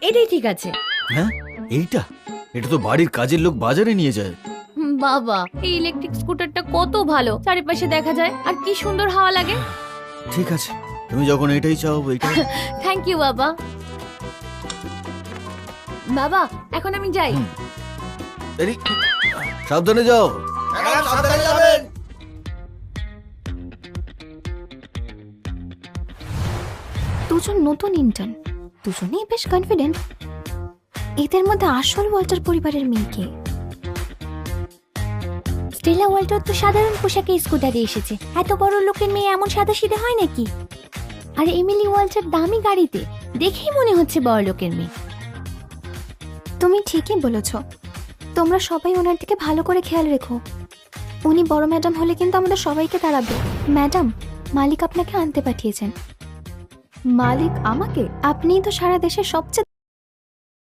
এটাই ঠিক আছে। হ্যাঁ এইটা, এটা তো বাড়ির কাজের লোক বাজারে নিয়ে যায়। বাবা, এই ইলেকট্রিক স্কুটারটা কত ভালো, চারিপাশে দেখা যায় আর কি সুন্দর হাওয়া লাগে। ঠিক আছে, তুমি যখন এটাই চাও এইটাই। থ্যাংক ইউ বাবা। বাবা, এখন আমি যাই। এই, সাবধানে যাও। দুজন নতুন ইন্টার্ন, দুজনেই বেশ কনফিডেন্ট। এদের মধ্যে আসল ওয়াল্টার পরিবারের মেয়েকে। স্টেলা ওয়াল্টার তো সাধারণ পোশাকে স্কুটারে এসেছে, এত বড় লোকের মেয়ে এমন সাদাসিধে হয় নাকি? আর এমিলি ওয়াল্টার দামি গাড়িতে, দেখেই মনে হচ্ছে বড় লোকের মেয়ে। তুমি ঠিকই বলেছ, তোমরা সবাই ওনার দিকে ভালো করে খেয়াল রেখো। উনি বড় ম্যাডাম হলে কিন্তু আমাদের সবাইকে তাড়াবে। ম্যাডাম, মালিক আপনাকে আনতে পাঠিয়েছেন। মালিক আমাকে? আপনিই তো সারা দেশের সবচেয়ে